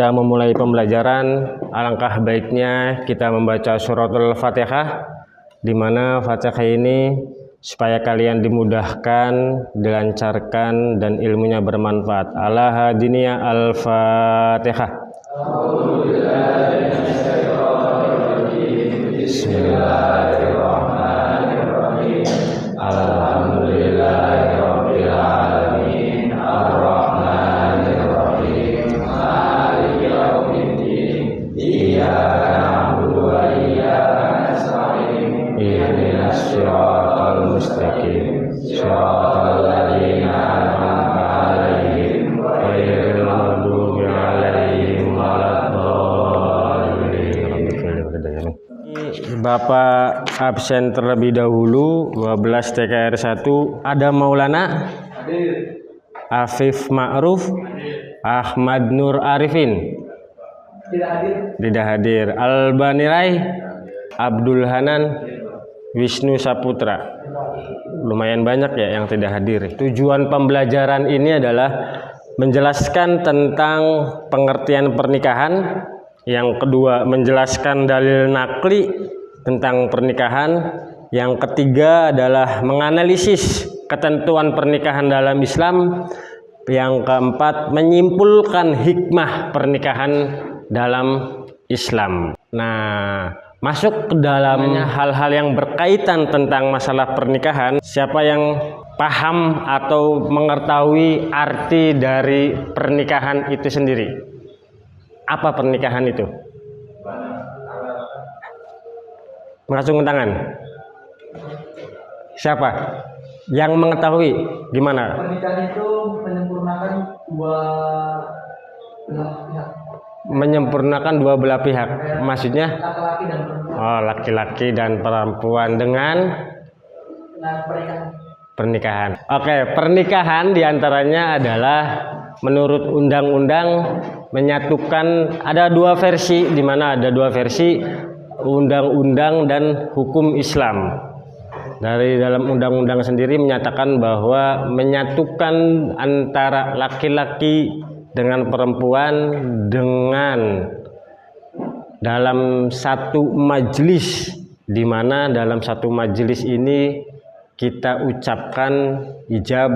kita memulai pembelajaran, alangkah baiknya kita membaca suratul Fatihah, di mana Fatihah ini supaya kalian dimudahkan, dilancarkan, dan ilmunya bermanfaat. Ala hadiniya al-Fatihah. Bismillahirrahmanirrahim. Alhamdulillahirabbil alamin. Arrahmanir rahim. Maliki yaumiddin. Iyyaka na'budu wa iyyaka nasta'in. Ihdinas siratal mustaqim. Siratal ladzina an'amta 'alaihim ghairil maghdubi 'alaihim waladdallin. Bapak absen terlebih dahulu 12 TKR 1. Ada Maulana Afif Ma'ruf, Ahmad Nur Arifin tidak hadir. Albanirai Abdul Hanan, Wisnu Saputra. Lumayan banyak ya yang tidak hadir. Tujuan pembelajaran ini adalah menjelaskan tentang pengertian pernikahan. Yang kedua, menjelaskan dalil nakli tentang pernikahan. Yang ketiga adalah menganalisis ketentuan pernikahan dalam Islam. Yang keempat, menyimpulkan hikmah pernikahan dalam Islam. Nah, masuk ke dalamnya hal-hal yang berkaitan tentang masalah pernikahan. Siapa yang paham atau mengetahui arti dari pernikahan itu sendiri? Apa pernikahan itu? Mengacungkan tangan. Siapa yang mengetahui? Gimana? Pernikahan itu menyempurnakan dua belah pihak. Menyempurnakan dua belah pihak. Maksudnya? Laki-laki dan perempuan. Oh, laki-laki dan perempuan dengan pernikahan. Oke, pernikahan diantaranya adalah menurut undang-undang menyatukan, ada dua versi, di mana ada dua versi, undang-undang dan hukum Islam. Dari dalam undang-undang sendiri menyatakan bahwa menyatukan antara laki-laki dengan perempuan dengan dalam satu majelis, di mana dalam satu majelis ini kita ucapkan ijab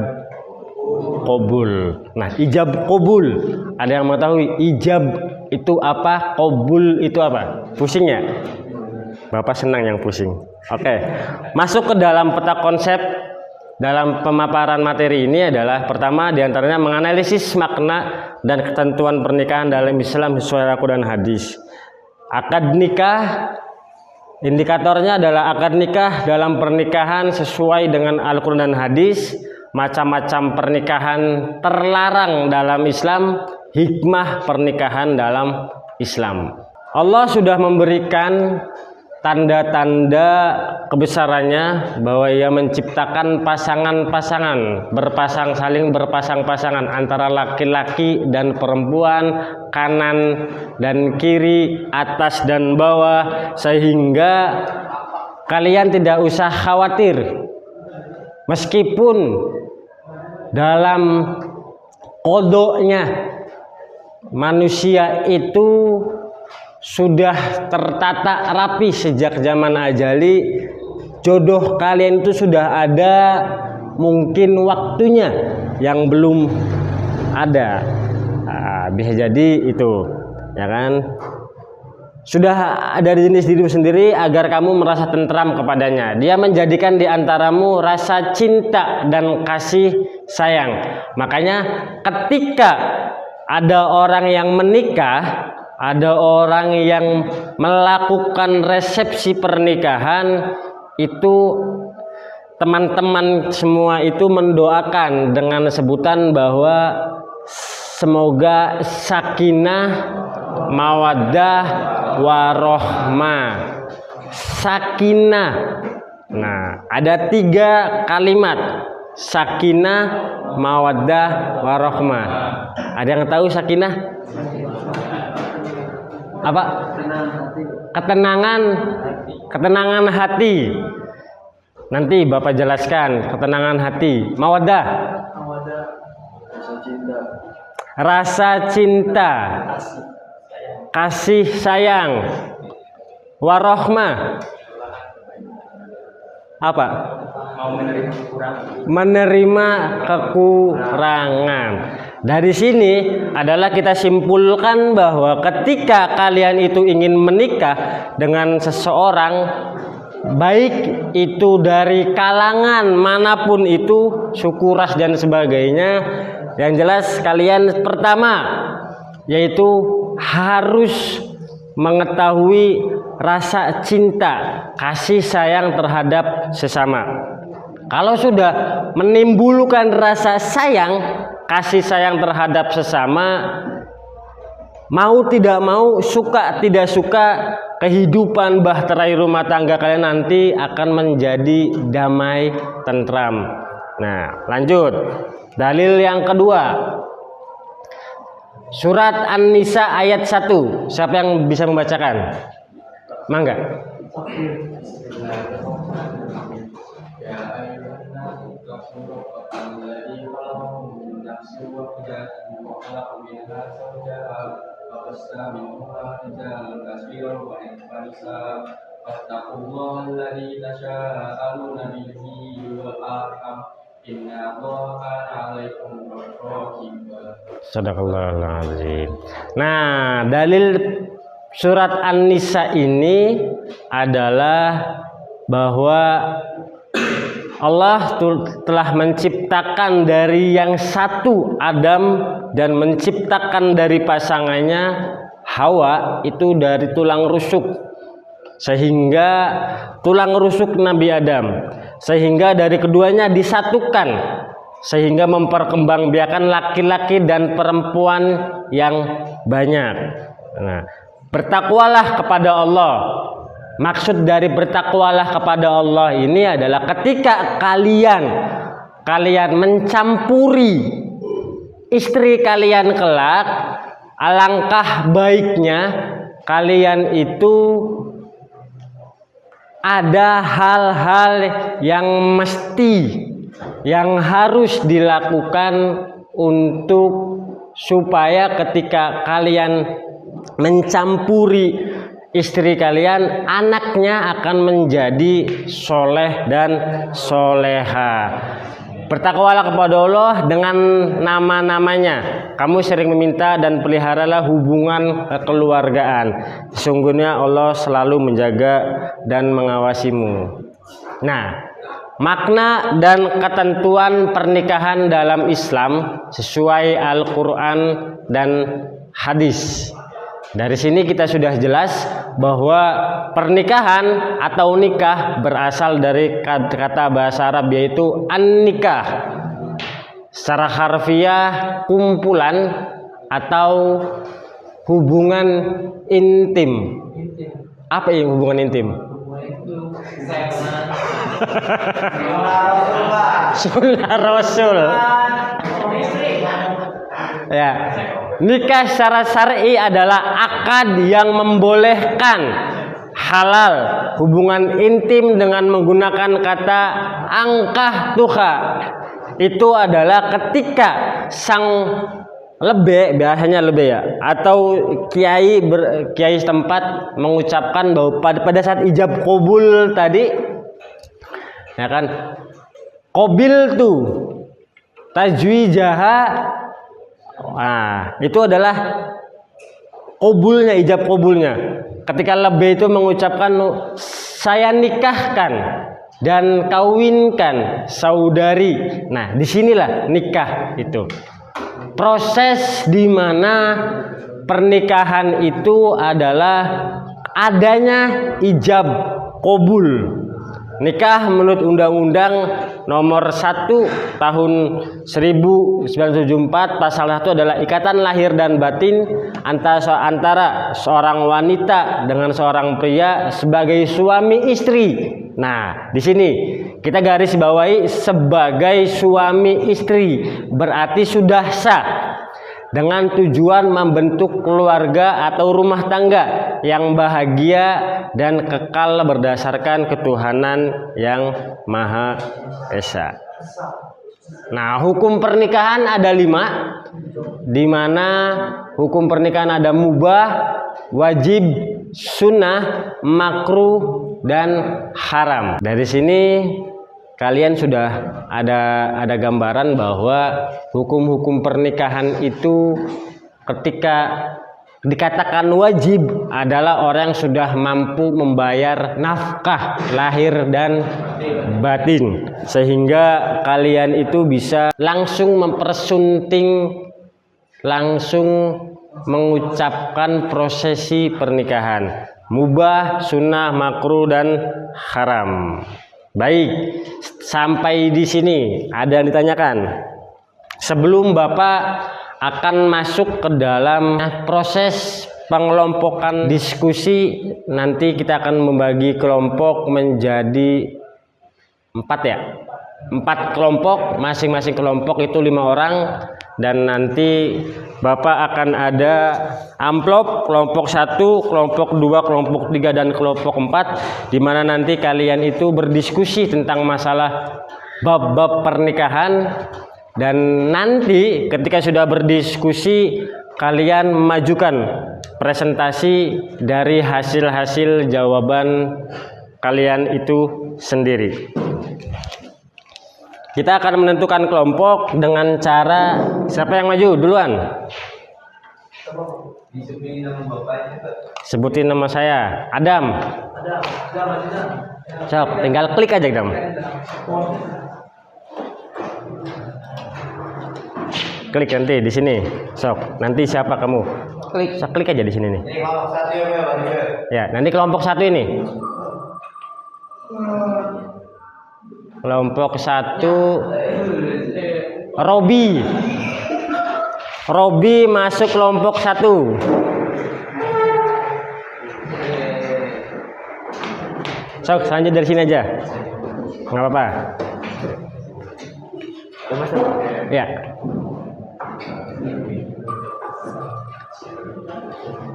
qabul. Nah, ijab qabul, ada yang mengetahui ijab itu apa, qabul itu apa? Pusing ya? Bapak senang yang pusing. Oke. Masuk ke dalam peta konsep dalam pemaparan materi ini adalah pertama diantaranya menganalisis makna dan ketentuan pernikahan dalam Islam sesuai Al-Quran dan hadis. Akad nikah, indikatornya adalah akad nikah dalam pernikahan sesuai dengan Al-Quran dan hadis. Macam-macam pernikahan terlarang dalam Islam, hikmah pernikahan dalam Islam. Allah sudah memberikan tanda-tanda kebesarannya bahwa Ia menciptakan pasangan-pasangan, saling berpasang-pasangan antara laki-laki dan perempuan, kanan dan kiri, atas dan bawah, sehingga kalian tidak usah khawatir. Meskipun dalam kodoknya manusia itu sudah tertata rapi sejak zaman ajali, jodoh kalian itu sudah ada, mungkin waktunya yang belum ada. Nah, bisa jadi itu, ya kan? Sudah ada di jenis dirimu sendiri agar kamu merasa tentram kepadanya. Dia menjadikan di antaramu rasa cinta dan kasih sayang. Makanya ketika ada orang yang menikah, ada orang yang melakukan resepsi pernikahan, itu teman-teman semua itu mendoakan dengan sebutan bahwa semoga sakinah, mawaddah, warohmah. Sakinah. Nah, ada 3 kalimat: sakinah, mawaddah, warohmah. Ada yang tahu sakinah? Apa? Ketenangan hati. Nanti Bapak jelaskan ketenangan hati. Mawaddah, rasa cinta. kasih sayang, warahmah, apa? Mau menerima kekurangan. Menerima kekurangan. Dari sini adalah kita simpulkan bahwa ketika kalian itu ingin menikah dengan seseorang, baik itu dari kalangan manapun itu, suku, ras dan sebagainya, yang jelas kalian pertama yaitu harus mengetahui rasa cinta, kasih sayang terhadap sesama. Kalau sudah menimbulkan rasa sayang, kasih sayang terhadap sesama, mau tidak mau, suka tidak suka, kehidupan bahtera rumah tangga kalian nanti akan menjadi damai, tentram. Nah, lanjut. Dalil yang kedua. Surat An-Nisa ayat 1. Siapa yang bisa membacakan? Mangga. Sadaqallahul azim. Nah, dalil surat An-Nisa ini adalah bahwa Allah telah menciptakan dari yang satu Adam dan menciptakan dari pasangannya Hawa itu dari tulang rusuk, sehingga tulang rusuk Nabi Adam, sehingga dari keduanya disatukan sehingga memperkembangbiakan laki-laki dan perempuan yang banyak. Nah, bertakwalah kepada Allah. Maksud dari bertakwalah kepada Allah ini adalah ketika kalian mencampuri istri kalian kelak, alangkah baiknya kalian itu ada hal-hal yang mesti, yang harus dilakukan untuk supaya ketika kalian mencampuri istri kalian, anaknya akan menjadi soleh dan soleha. Bertakwalah kepada Allah dengan nama-namanya. Kamu sering meminta dan peliharalah hubungan kekeluargaan. Sesungguhnya Allah selalu menjaga dan mengawasimu. Nah, makna dan ketentuan pernikahan dalam Islam sesuai Al-Quran dan hadis. Dari sini kita sudah jelas bahwa pernikahan atau nikah berasal dari kata bahasa Arab yaitu an-nikah. Secara harfiah kumpulan atau hubungan intim. Apa yang hubungan intim? Sunnah Rasul. Ya. Nikah secara syar'i adalah akad yang membolehkan halal hubungan intim dengan menggunakan kata angkah tuha. Itu adalah ketika sang lebe, biasanya lebe ya, atau kiai setempat mengucapkan bahwa pada saat ijab qabul tadi, ya kan, qabil tuh tajwijaha. Nah, itu adalah qabulnya, ijab qabulnya. Ketika lebih itu mengucapkan saya nikahkan dan kawinkan saudari. Nah, disinilah nikah itu. Proses di mana pernikahan itu adalah adanya ijab qabul. Nikah menurut Undang-Undang Nomor 1 Tahun 1974 Pasal 1 adalah ikatan lahir dan batin antara seorang wanita dengan seorang pria sebagai suami istri. Nah, di sini kita garis bawahi sebagai suami istri, berarti sudah sah dengan tujuan membentuk keluarga atau rumah tangga yang bahagia dan kekal berdasarkan ketuhanan yang Maha Esa. Nah, hukum pernikahan ada 5, di mana hukum pernikahan ada mubah, wajib, sunnah, makruh, dan haram. Dari sini kalian sudah ada gambaran bahwa hukum-hukum pernikahan itu ketika dikatakan wajib adalah orang yang sudah mampu membayar nafkah lahir dan batin, sehingga kalian itu bisa langsung mempersunting, langsung mengucapkan prosesi pernikahan mubah, sunnah, makruh, dan haram. Baik, sampai di sini ada yang ditanyakan? Sebelum Bapak akan masuk ke dalam proses pengelompokan diskusi, nanti kita akan membagi kelompok menjadi 4 ya. 4 kelompok, masing-masing kelompok itu 5 orang, dan nanti Bapak akan ada amplop kelompok 1, kelompok 2, kelompok 3, dan kelompok 4, di mana nanti kalian itu berdiskusi tentang masalah bab-bab pernikahan. Dan nanti ketika sudah berdiskusi, kalian memajukan presentasi dari hasil-hasil jawaban kalian itu sendiri. Kita akan menentukan kelompok dengan cara, siapa yang maju duluan? Sebutin nama saya, Adam. Sok, tinggal klik aja, Adam. Klik nanti di sini, sok. Nanti siapa kamu? Klik aja di sini nih. Ya, nanti kelompok 1 ini. Kelompok 1 Robi. Robi masuk kelompok 1. Sok, selanjutnya dari sini aja. Nggak apa-apa. Ya.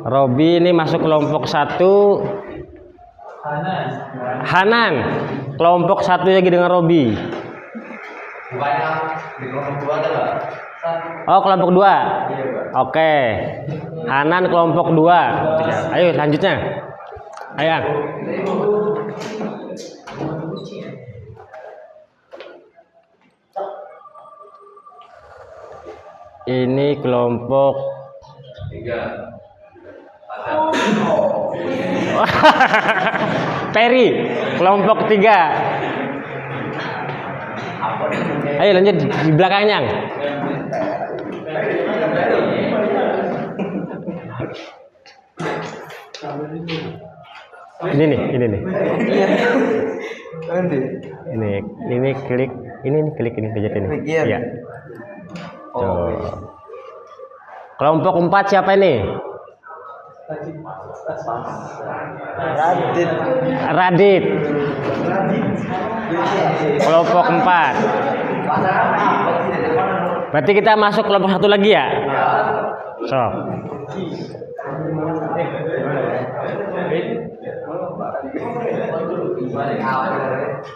Robi ini masuk kelompok 1. Hanan kelompok 1 lagi dengan Robi. Oh, kelompok 2. Oke. Hanan kelompok 2. Ayo lanjutnya. Ayo. Ini kelompok 3. Peri kelompok 3. Ayo lanjut di belakangnya. Ini nih. Ini klik, ini pencet ini. Iya. Tuh. Kelompok 4 siapa ini? Radit. Kelompok 4. Berarti kita masuk kelompok 1 lagi ya? So.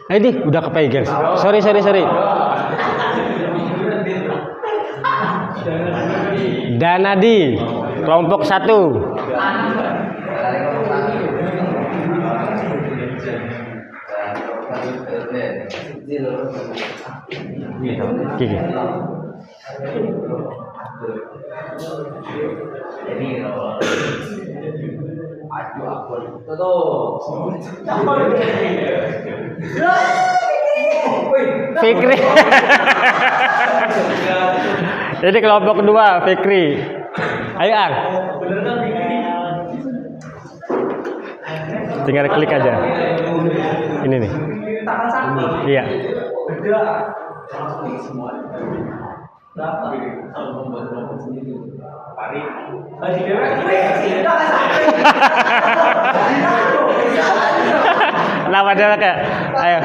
Ini udah kepegang. Sorry. Danadi kelompok 1. Kiki. Fikri. Ini kelompok kedua, Fikri. Ayo Ang. Tinggal klik aja. Ini nih. Iya. Lama dia kayak. Ayo.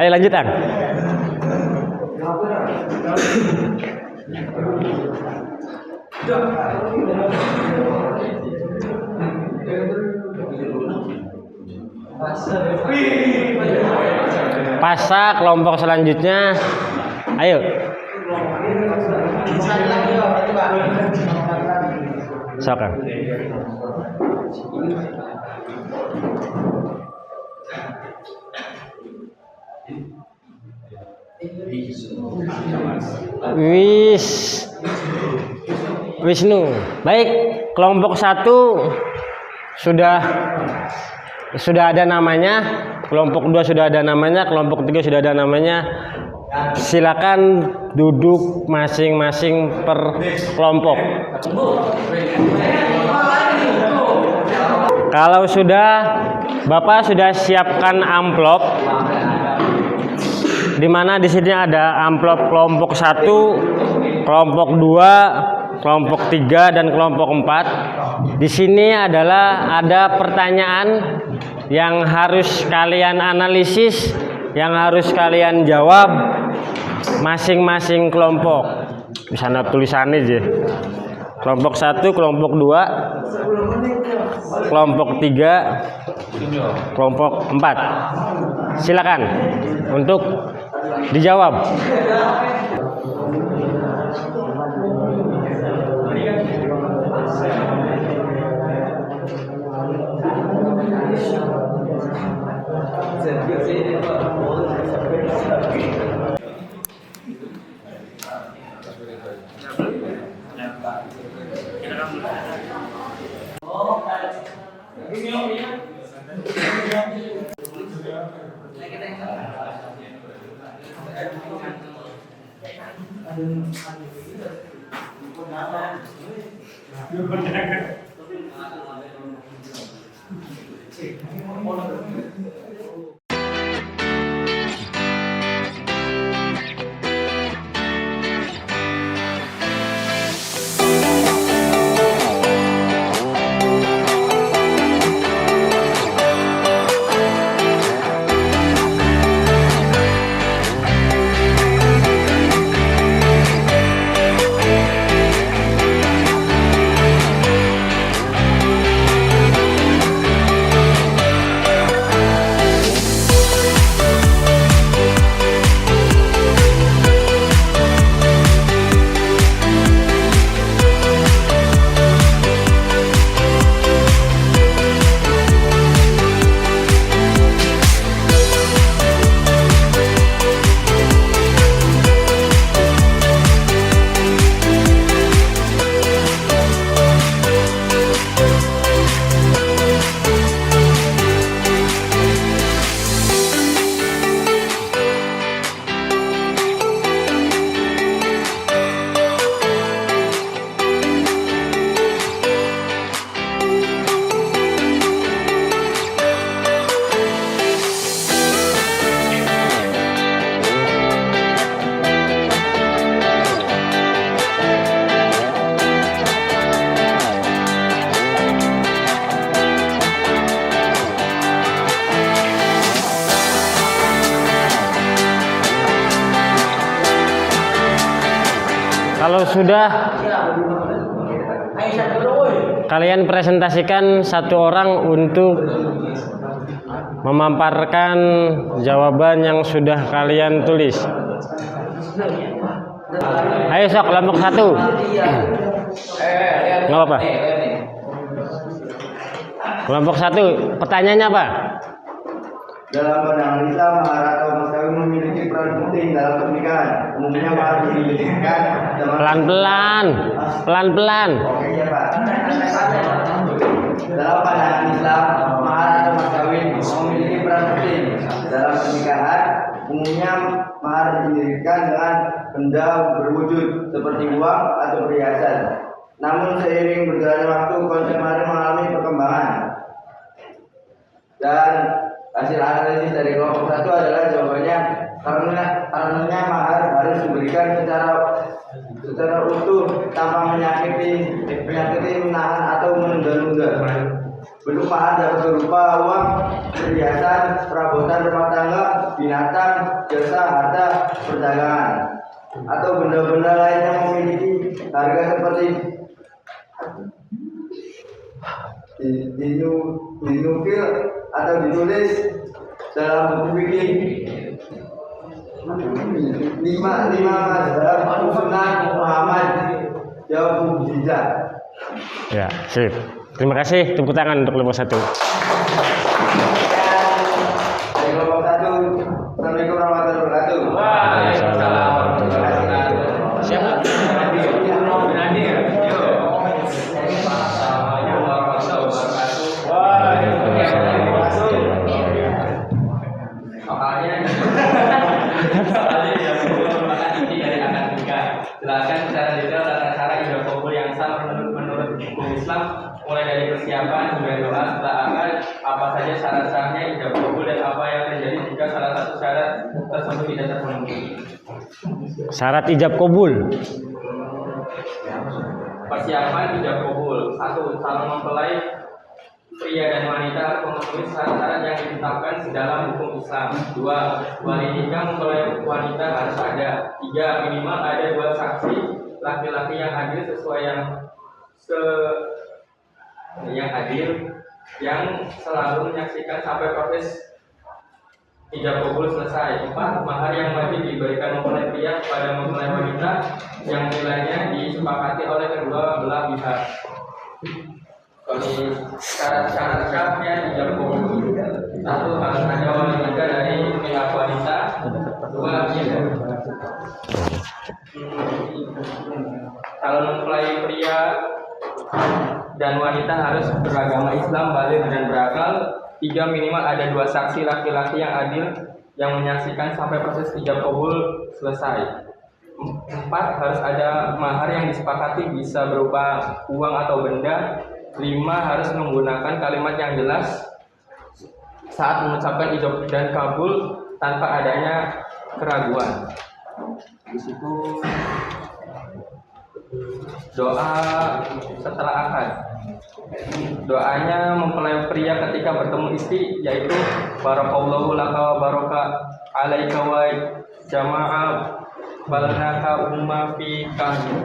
Ayo lanjut Ang. Pasak kelompok selanjutnya. Ayo. Silakan. Wisnu. Baik, kelompok 1 sudah ada namanya, kelompok 2 sudah ada namanya, kelompok 3 sudah ada namanya. Silakan duduk masing-masing per kelompok. Kalau sudah, Bapak sudah siapkan amplop, di mana di sini ada amplop kelompok 1, kelompok 2, kelompok 3 dan kelompok 4. Di sini adalah ada pertanyaan yang harus kalian analisis, yang harus kalian jawab masing-masing kelompok. Di sana tulisannya aja. Kelompok 1, kelompok 2, kelompok 3, kelompok 4. Silakan untuk dijawab. Kalau sudah, kalian presentasikan satu orang untuk memaparkan jawaban yang sudah kalian tulis. Ayo sok, kelompok 1. Nggak apa-apa. Kelompok 1, pertanyaannya apa? Dalam pandangan Islam, mahar atau mas kawin memiliki peran penting dalam pernikahan. Umumnya mahar diberikan pelan-pelan. Oke ya Pak. Dalam pandangan Islam, mahar atau mas kawin memiliki peran penting dalam pernikahan. Umumnya mahar didirikan dengan benda berwujud seperti uang atau perhiasan. Namun seiring berjalannya waktu, konsep mahar mengalami perkembangan. Dan hasil analisis dari kelompok 1 adalah jawabannya karenanya mahar harus diberikan secara utuh tanpa menyakiti, menahan atau menunda-nunda. Bentuk mahar dapat berupa uang, perhiasan, perabotan rumah tangga, binatang, jasa, harta, perdagangan, atau benda-benda lain yang memiliki harga seperti dinukil atau ditulis dalam buku fikih. 5 mazhab Sunnah Muhammad. jawab bijak. Ya, sip. Terima kasih, tepuk tangan untuk kelompok 1. Dari kelompok 1, Assalamualaikum warahmatullahi wabarakatuh. Waalaikumsalam warahmatullahi wabarakatuh. Siapa? Jelaskan secara detail tata cara ijab kabul yang sah menurut hukum Islam, mulai dari persiapan hingga doa setelah akad, apa saja syarat sahnya ijab kabul dan apa yang terjadi jika salah satu syarat tersebut tidak terpenuhi. Syarat ijab kabul. Persiapan ijab kabul. 1. Calon mempelai pria dan wanita harus memenuhi syarat-syarat yang ditetapkan dalam hukum Islam. 2. Wali nikah mempelai wanita harus ada. 3. Minimal ada 2 saksi laki-laki yang hadir sesuai yang hadir yang selalu menyaksikan sampai proses ijab kabul selesai. 4. Mahar yang wajib diberikan mempelai pria kepada mempelai wanita yang nilainya disepakati oleh kedua belah pihak. Bagi syarat-syarat sahnya ijab kabul: 1. Harus ada wali nikah dari pihak wanita. 2. Calon mempelai pria dan wanita harus beragama Islam, baligh dan berakal. 3. Minimal ada 2 saksi laki-laki yang adil yang menyaksikan sampai proses ijab kabul selesai. 4. Harus ada mahar yang disepakati, bisa berupa uang atau benda. 5. Harus menggunakan kalimat yang jelas saat mengucapkan ijab dan kabul tanpa adanya keraguan. Di situ doa setelah akad. Doanya mempelai pria ketika bertemu istri yaitu barakallahu laka wa baraka alaika wa jama'a balnaka umma fi kahmi.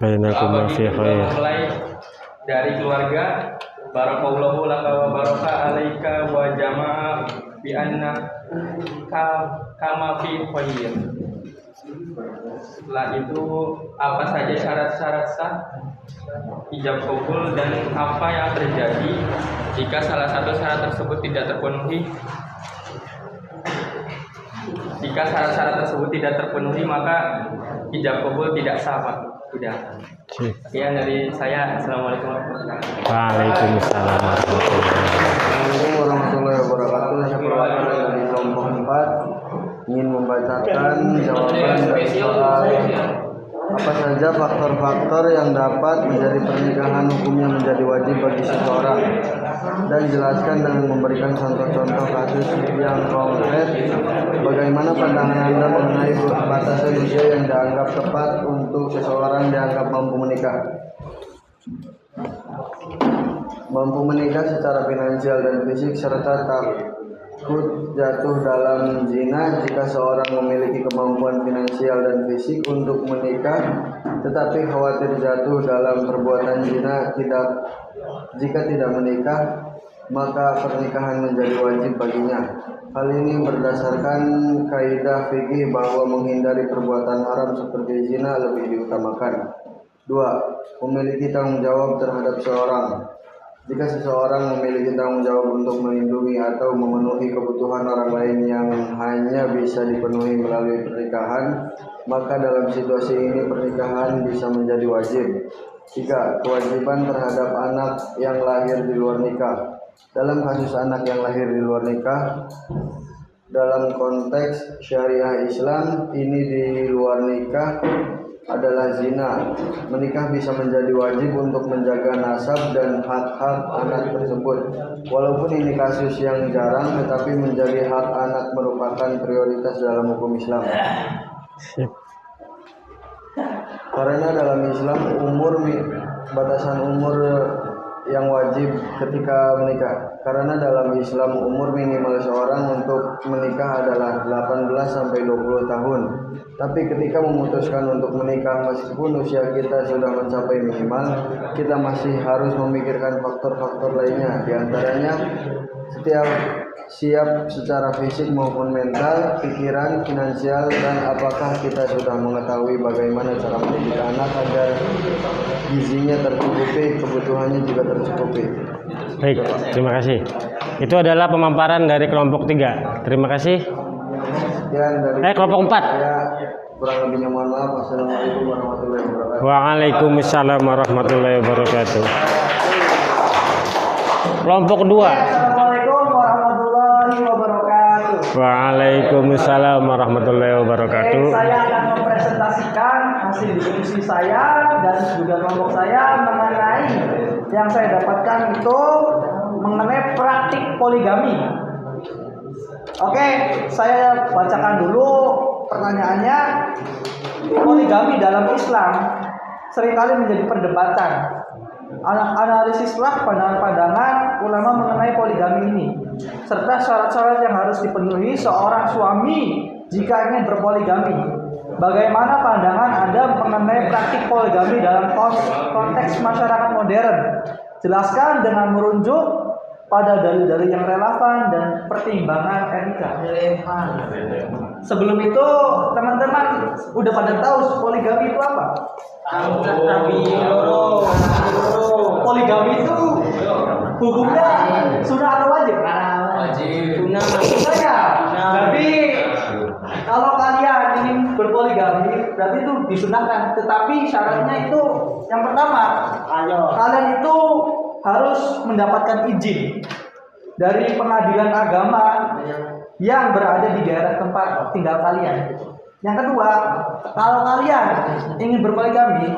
Bainakum fi khair. Mempelai dari keluarga, barakallahu laka wa baraka alaika wa jama'a bi anna kama fi khair. Setelah itu apa saja syarat-syarat sah ijab kabul dan apa yang terjadi jika salah satu syarat tersebut tidak terpenuhi. Jika syarat-syarat tersebut tidak terpenuhi maka ijab kabul tidak sah, Pak. Tidak. Sekian dari saya. Assalamualaikum warahmatullahi wabarakatuh. Waalaikumsalam Warahmatullahi wabarakatuh. Saya perwakilan dari kelompok 4 ingin membacakan jawaban dari soal apa saja faktor-faktor yang dapat menjadi pernikahan hukumnya menjadi wajib bagi seseorang, dan jelaskan dengan memberikan contoh-contoh kasus yang konkret. Bagaimana pandangan Anda mengenai batasan usia yang dianggap tepat untuk seseorang dianggap mampu menikah? Mampu menikah secara finansial dan fisik serta takut jatuh dalam zina. Jika seorang memiliki kemampuan finansial dan fisik untuk menikah tetapi khawatir jatuh dalam perbuatan zina, jika tidak menikah maka pernikahan menjadi wajib baginya. Hal ini berdasarkan kaidah fikih bahwa menghindari perbuatan haram seperti zina lebih diutamakan. 2. Memiliki tanggung jawab terhadap seorang. Jika seseorang memiliki tanggung jawab untuk melindungi atau memenuhi kebutuhan orang lain yang hanya bisa dipenuhi melalui pernikahan, maka dalam situasi ini pernikahan bisa menjadi wajib. 3. Kewajiban terhadap anak yang lahir di luar nikah. Dalam kasus anak yang lahir di luar nikah, dalam konteks syariah Islam, ini di luar nikah adalah zina. Menikah bisa menjadi wajib untuk menjaga nasab dan hak-hak anak tersebut. Walaupun ini kasus yang jarang, tetapi menjadi hak anak merupakan prioritas dalam hukum Islam. Karena dalam Islam batasan umur yang wajib ketika menikah. Karena dalam Islam umur minimal seorang untuk menikah adalah 18 sampai 20 tahun. Tapi ketika memutuskan untuk menikah meskipun usia kita sudah mencapai minimal, kita masih harus memikirkan faktor-faktor lainnya. Di antaranya setiap siap secara fisik maupun mental, pikiran, finansial, dan apakah kita sudah mengetahui bagaimana cara mendidik anak agar gizinya tercukupi, kebutuhannya juga tercukupi. Baik, terima kasih. Itu adalah pemaparan dari kelompok 3. Terima kasih. Sekian dari Kelompok 4. saya, kurang lebihnya mohon maaf. Wassalamualaikum warahmatullahi wabarakatuh. Waalaikumsalam warahmatullahi wabarakatuh. Kelompok 2. Assalamualaikum warahmatullahi wabarakatuh. Waalaikumsalam warahmatullahi wabarakatuh. Saya akan mempresentasikan hasil diskusi saya dan juga kelompok saya mengenai yang saya dapatkan itu mengenai praktik poligami. Oke, saya bacakan dulu pertanyaannya. Poligami dalam Islam seringkali menjadi perdebatan. Analisislah pandangan-pandangan ulama mengenai poligami ini, serta syarat-syarat yang harus dipenuhi seorang suami jika ingin berpoligami. Bagaimana pandangan Anda mengenai praktik poligami dalam konteks masyarakat modern? Jelaskan dengan merujuk pada dalil-dalil yang relevan dan pertimbangan etika. Sebelum itu, teman-teman udah pada tahu poligami itu apa? Poligami itu hukumnya sunnah atau wajib? Sunnah ya. Tapi kalau kalian ingin berpoligami, berarti itu disunahkan. Tetapi syaratnya itu yang pertama, kalian itu harus mendapatkan izin dari pengadilan agama yang berada di daerah tempat tinggal kalian. Yang kedua, kalau kalian ingin berpoligami,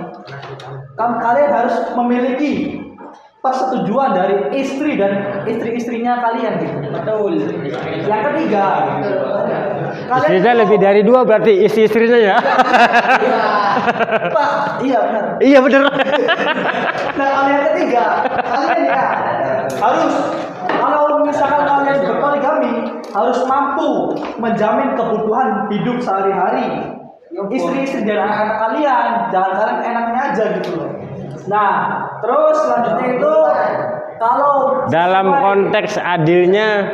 kalian harus memiliki persetujuan dari istri dan istri-istrinya kalian gitu. Betul. Yang ketiga, Istrinya lebih dari 2 berarti istri-istrinya ya. Pak, iya benar. Iya benar. Nah, kalau yang ketiga, kalian ya harus, kalau misalkan kalian berpoligami, harus mampu menjamin kebutuhan hidup sehari-hari istri-istri dan anak-anak kalian. Jangan kalian enaknya aja gitu loh. Nah, terus selanjutnya itu kalau Dalam konteks adilnya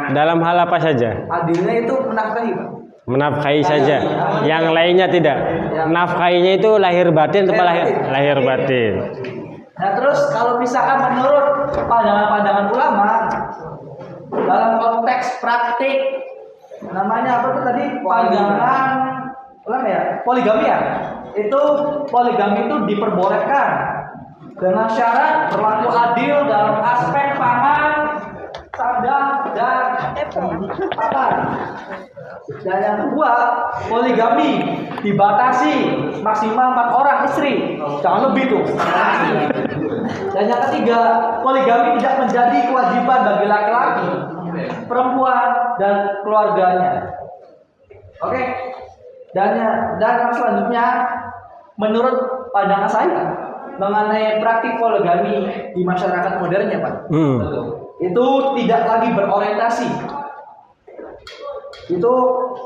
dalam hal apa saja? adilnya itu menafkahi, Pak. Menafkahi saja. Yang lainnya tidak. Nafkahinya itu lahir batin atau lahir batin? Nah, terus kalau misalkan menurut pandangan-pandangan ulama dalam konteks praktik, namanya apa tuh tadi, pandangan ulama ya, poligami ya. Itu poligami itu diperbolehkan dengan syarat berlaku adil dalam aspek pangan, sandang, dan papan. Dan yang kedua, poligami dibatasi maksimal 4 orang istri, jangan lebih tuh. Dan yang ketiga, poligami tidak menjadi kewajiban bagi laki-laki, perempuan, dan keluarganya. Oke. Dan yang selanjutnya, menurut pandangan saya mengenai praktik poligami di masyarakat modernnya, Pak, itu tidak lagi berorientasi. Itu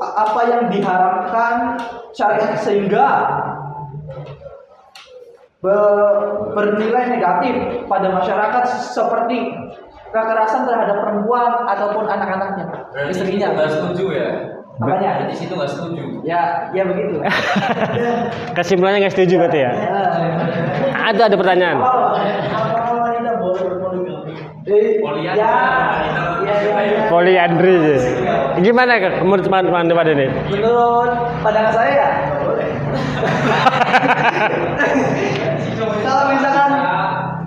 apa yang diharamkan syariat sehingga bernilai negatif pada masyarakat seperti kekerasan terhadap perempuan ataupun anak-anaknya, istrinya. Nggak setuju ya? Makanya Di situ nggak setuju. ya begitu. Kesimpulannya nggak setuju berarti ya? Ada pertanyaan. Ya. Poliandri. Gimana menurut teman-teman ini? Menurut pandangan saya ya. Kalau misalkan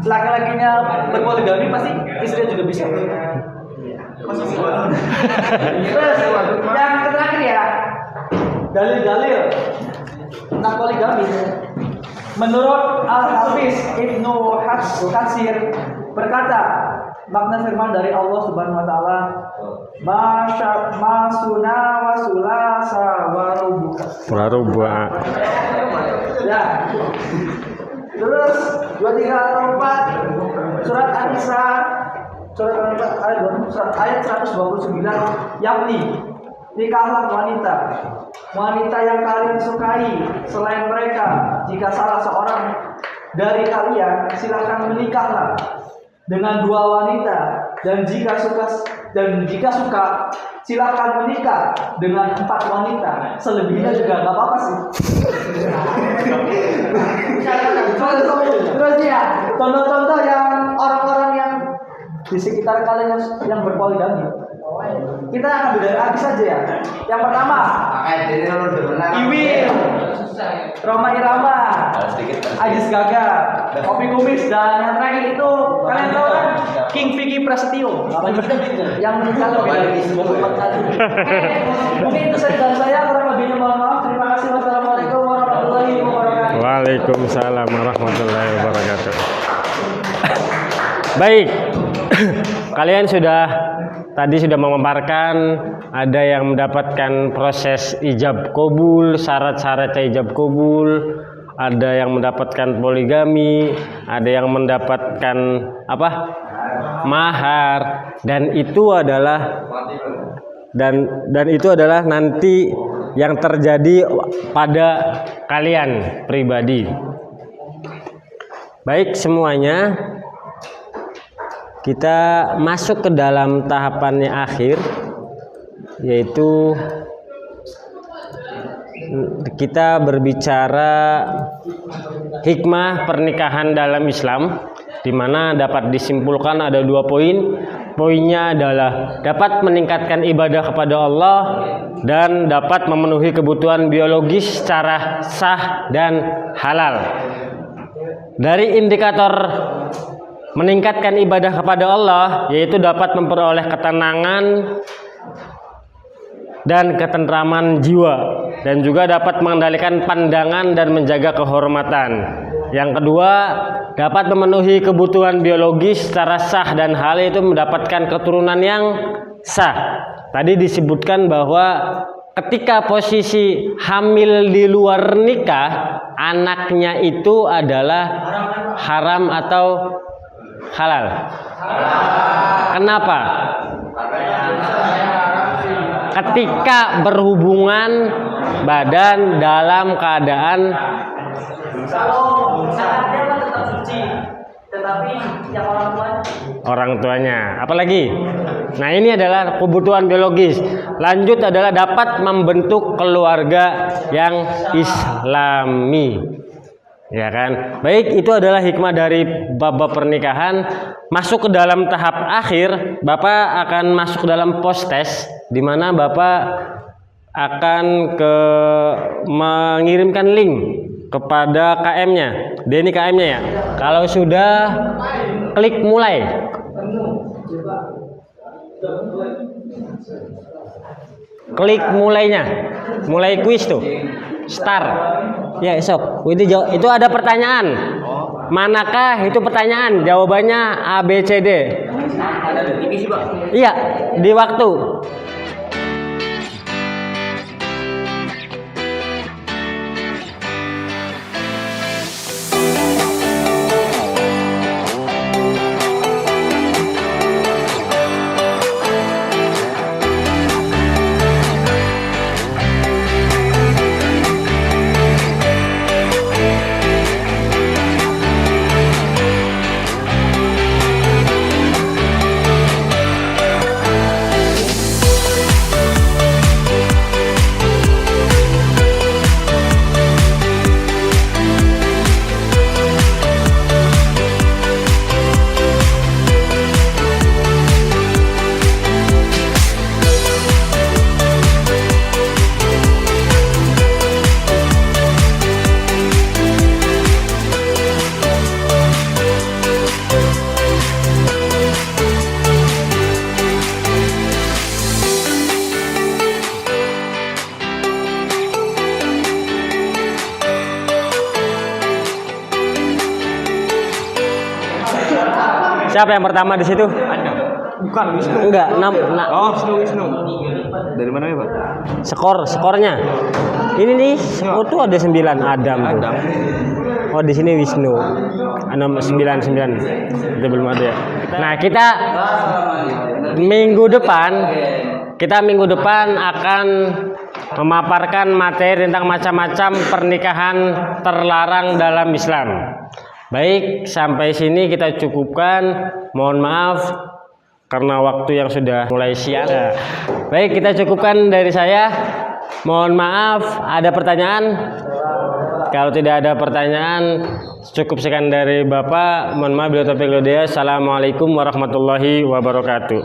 laki-lakinya berpoligami, pasti istrinya juga bisa. Terus yang terakhir ya, dalil-dalil tentang poligami. Menurut Al-Hafiz Ibnu Katsir berkata, makna firman dari Allah Subhanahu wa taala, masuna wa sulasa wa rubu'a. Ya. Terus 2, 3 atau 4 surat An-Nisa Surah Al-Anfal ayat 129, yakni nikahlah wanita yang kalian sukai selain mereka. Jika salah seorang dari kalian, silahkan menikahlah dengan 2 wanita, dan jika suka silahkan menikah dengan 4 wanita. Selebihnya juga nggak apa-apa sih. Terus ya, contoh-contoh yang orang-orang yang di sekitar kalian yang berpoligami. Kita akan beda habis saja ya. Yang pertama, Iwil, Roma Irama, Ajis Gaga, Kopi Kumis, dan yang terakhir itu kalian tahu kan King Vicky Prasetyo. Yang menikah lebih dari 24 kali. Mungkin itu saja dari saya, kurang lebihnya mohon maaf. Terima kasih. Wassalamualaikum warahmatullahi wabarakatuh. Waalaikumsalam warahmatullahi wabarakatuh. Baik, kalian tadi sudah memaparkan ada yang mendapatkan proses ijab kabul, syarat-syarat ijab kabul, ada yang mendapatkan poligami, ada yang mendapatkan mahar, dan itu adalah nanti yang terjadi pada kalian pribadi. Baik semuanya, kita masuk ke dalam tahapannya akhir, yaitu kita berbicara hikmah pernikahan dalam Islam, di mana dapat disimpulkan ada 2 poin. Poinnya adalah dapat meningkatkan ibadah kepada Allah dan dapat memenuhi kebutuhan biologis secara sah dan halal. Dari indikator meningkatkan ibadah kepada Allah, yaitu dapat memperoleh ketenangan dan ketentraman jiwa, dan juga dapat mengendalikan pandangan dan menjaga kehormatan. Yang kedua, dapat memenuhi kebutuhan biologis secara sah dan hal itu mendapatkan keturunan yang sah. Tadi disebutkan bahwa ketika posisi hamil di luar nikah, anaknya itu adalah haram atau halal. Kenapa? Ketika berhubungan badan dalam keadaan Anaknya kan tetap suci, tetapi yang orang tuanya. Apalagi? Nah, ini adalah kebutuhan biologis. Lanjut adalah dapat membentuk keluarga yang islami. Ya kan? Baik, itu adalah hikmah dari bab pernikahan. Masuk ke dalam tahap akhir, Bapak akan masuk dalam post test, di mana Bapak akan mengirimkan link kepada KM-nya. Ini KM-nya ya. Kalau sudah, klik mulai. Klik mulainya. Mulai kuis tuh. Start. Ya, sok. Itu ada pertanyaan. Manakah itu pertanyaan? Jawabannya A, B, C, D. Ada detik sih, Pak. Iya, di waktu. Siapa yang pertama di situ? Ada. Bukan Wisnu. Enggak, Wisnu. Dari mana ya, Pak? skornya. Ini nih, tuh ada 9 Adam tuh. Oh, di sini Wisnu. 699. Itu belum ada ya. Nah, kita minggu depan akan memaparkan materi tentang macam-macam pernikahan terlarang dalam Islam. Baik, sampai sini kita cukupkan. Mohon maaf karena waktu yang sudah mulai siang. Baik, kita cukupkan dari saya. Mohon maaf, ada pertanyaan? Kalau tidak ada pertanyaan, cukup sekian dari Bapak. Mohon maaf bila taufiq wal hidayah. Assalamualaikum warahmatullahi wabarakatuh.